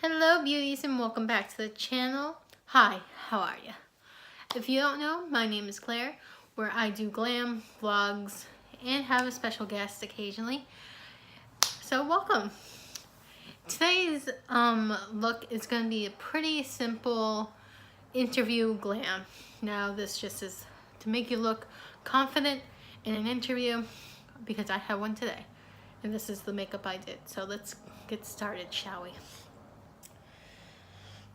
Hello beauties and welcome back to the channel. Hi, how are you? If you don't know, my name is Claire, where I do glam, vlogs, and have a special guest occasionally. So welcome. Today's look is going to be a pretty simple interview glam. Now this just is to make you look confident in an interview because I have one today. And this is the makeup I did. So let's get started, shall we?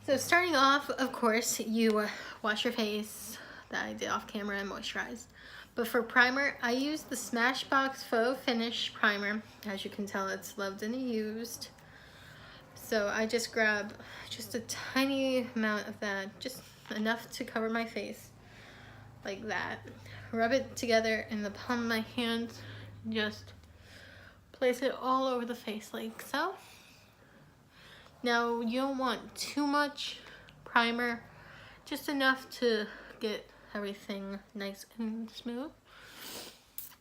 So starting off, of course, you wash your face, that I did off camera, and moisturize. But for primer, I use the Smashbox Faux Finish Primer. As you can tell, it's loved and used. So I just grab just a tiny amount of that, just enough to cover my face, like that. Rub it together in the palm of my hand, just place it all over the face like so. Now, you don't want too much primer, just enough to get everything nice and smooth.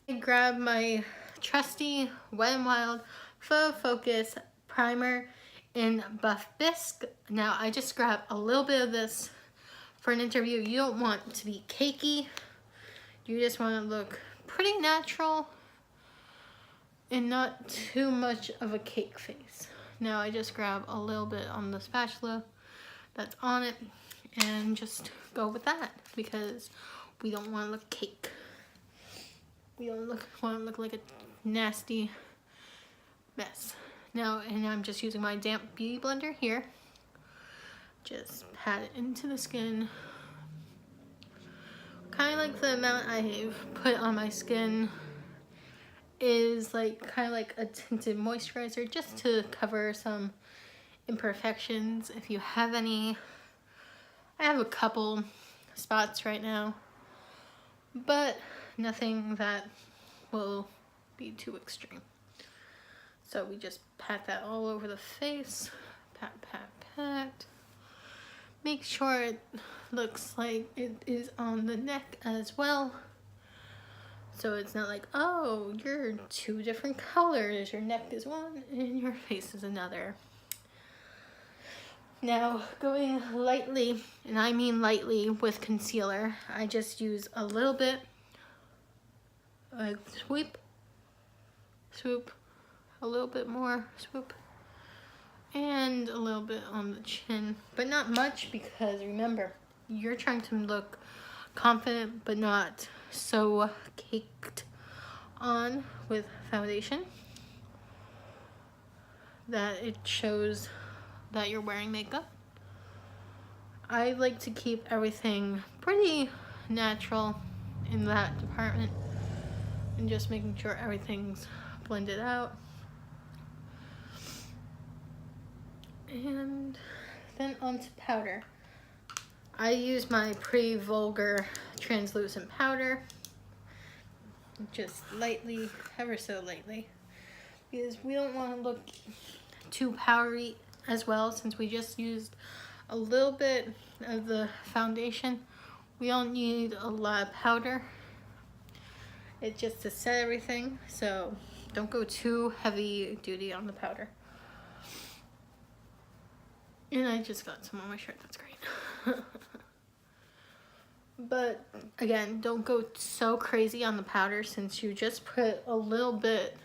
I grab my trusty Wet n Wild Faux Focus Primer in Buff Bisque. Now, I just grab a little bit of this for an interview. You don't want it to be cakey. You just want to look pretty natural and not too much of a cake face. Now I just grab a little bit on the spatula that's on it and just go with that because we don't want to look cake. We don't want to look like a nasty mess. Now, and I'm just using my damp beauty blender here. Just pat it into the skin. Kind of like the amount I've put on my skin is like kind of like a tinted moisturizer just to cover some imperfections if you have any. I have a couple spots right now, but nothing that will be too extreme. So we just pat that all over the face. Pat, pat, pat. Make sure it looks like it is on the neck as well. So it's not like, oh, you're two different colors. Your neck is one and your face is another. Now, going lightly, and I mean lightly with concealer, I just use a little bit, like swoop, swoop, a little bit more, swoop, and a little bit on the chin, but not much because remember, you're trying to look confident but not so caked on with foundation that it shows that you're wearing makeup. I like to keep everything pretty natural in that department and just making sure everything's blended out. And then onto powder. I use my pretty vulgar translucent powder, just lightly, ever so lightly, because we don't want to look too powdery as well. Since we just used a little bit of the foundation, we don't need a lot of powder. It's just to set everything, so don't go too heavy duty on the powder. And I just got some on my shirt, that's great. But again, don't go so crazy on the powder since you just put a little bit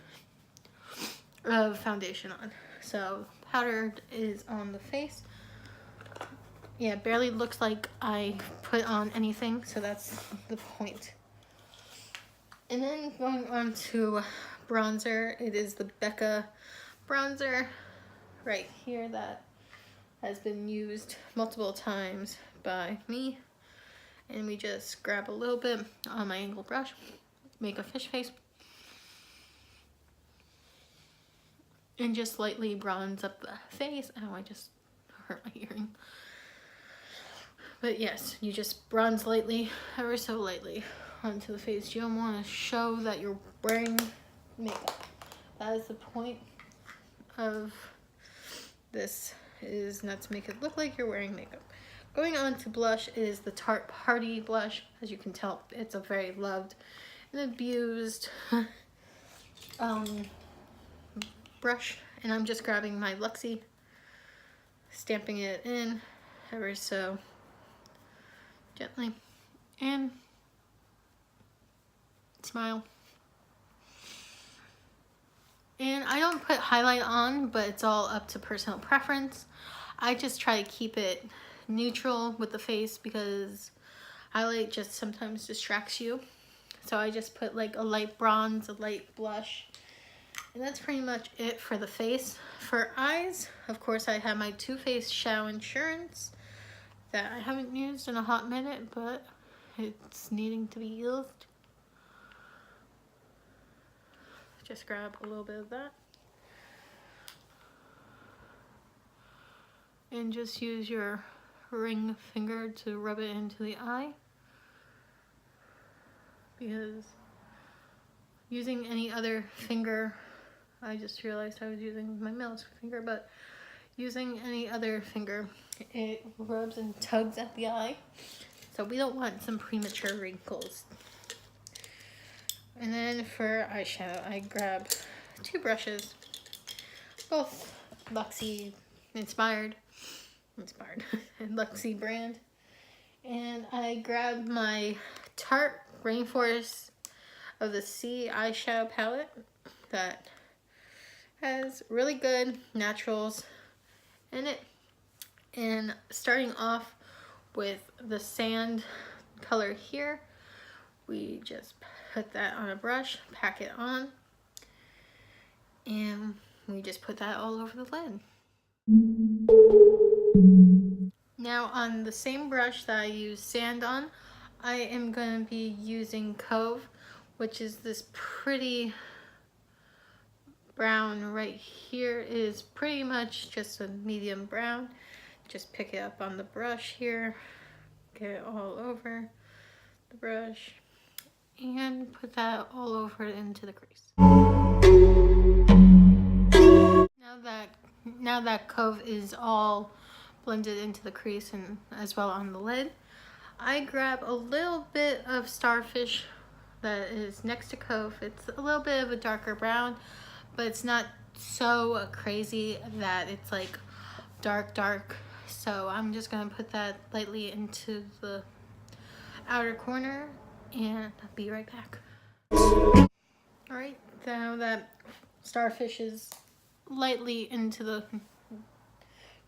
of foundation on. So powder is on the face. Yeah, it barely looks like I put on anything, so that's the point. And then going on to bronzer, it is the Becca bronzer right here that has been used multiple times by me. And we just grab a little bit on my angled brush, make a fish face, and just lightly bronze up the face. Oh, I just hurt my earring. But yes, you just bronze lightly, ever so lightly, onto the face. You don't want to show that you're wearing makeup. That is the point of this, is not to make it look like you're wearing makeup. Going on to blush is the Tarte Party blush. As you can tell, it's a very loved and abused brush. And I'm just grabbing my Luxie stamping it in ever so gently, and smile. And I don't put highlight on, but it's all up to personal preference. I just try to keep it neutral with the face because highlight just sometimes distracts you. So I just put like a light bronze, a light blush, and that's pretty much it for the face. For eyes, of course, I have my Too Faced Shadow Insurance that I haven't used in a hot minute, but it's needing to be used. Just grab a little bit of that. And just use your ring finger to rub it into the eye. Because using any other finger, I just realized I was using my mouse finger, but using any other finger, it rubs and tugs at the eye. So we don't want some premature wrinkles. And then for eyeshadow, I grab 2 brushes, both Luxie inspired Luxie brand. And I grabbed my Tarte Rainforest of the Sea eyeshadow palette that has really good naturals in it. And starting off with the sand color here, we just put that on a brush, pack it on, and we just put that all over the lid. Now on the same brush that I use sand on, I am going to be using Cove, which is this pretty brown right here. It is pretty much just a medium brown. Just pick it up on the brush here, get it all over the brush, and put that all over into the crease. Now that Cove is all blended into the crease and as well on the lid, I grab a little bit of Starfish that is next to Cove. It's a little bit of a darker brown, but it's not so crazy that it's like dark. So I'm just gonna put that lightly into the outer corner and I'll be right back. Alright, now that Starfish is lightly into the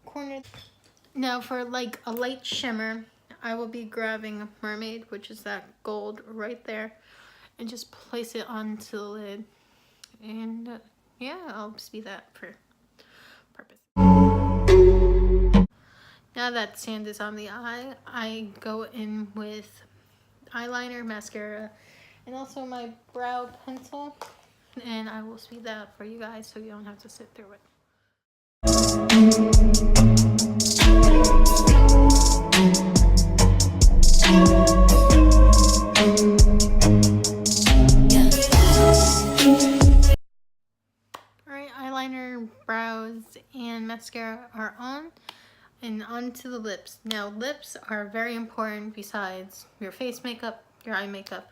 corner. Now for like a light shimmer, I will be grabbing Mermaid, which is that gold right there, and just place it onto the lid. And yeah, I'll speed that for purpose. Now that sand is on the eye, I go in with eyeliner, mascara, and also my brow pencil. And I will speed that up for you guys so you don't have to sit through it. Alright, eyeliner, brows, and mascara are on. And onto the lips. Now lips are very important besides your face makeup, your eye makeup.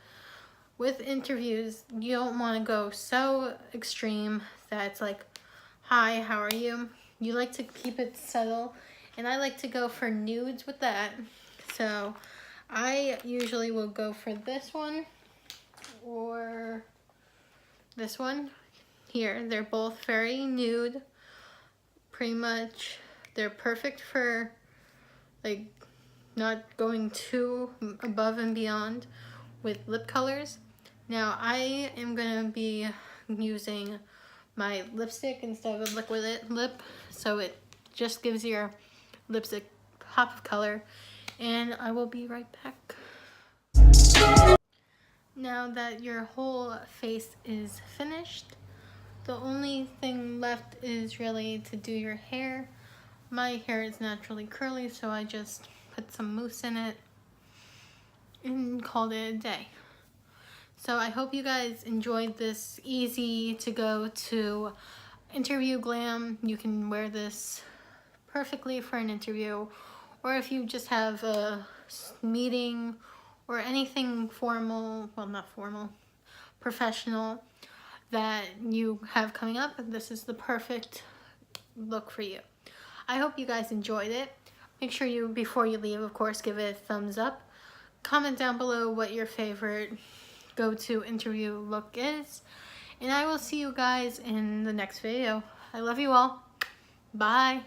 With interviews, you don't want to go so extreme that it's like, hi, how are you? You like to keep it subtle, and I like to go for nudes with that. So I usually will go for this one or this one here. They're both very nude, pretty much. They're perfect for like not going too above and beyond with lip colors. Now I am gonna be using my lipstick instead of a liquid lip, so it just gives your lipstick pop of color, and I will be right back. Now that your whole face is finished, the only thing left is really to do your hair. My hair is naturally curly, so I just put some mousse in it and called it a day. So I hope you guys enjoyed this easy to go to interview glam. You can wear this perfectly for an interview, or if you just have a meeting or anything formal, well not formal, professional that you have coming up, this is the perfect look for you. I hope you guys enjoyed it. Make sure you, before you leave, of course, give it a thumbs up. Comment down below what your favorite go-to interview look is. And I will see you guys in the next video. I love you all. Bye.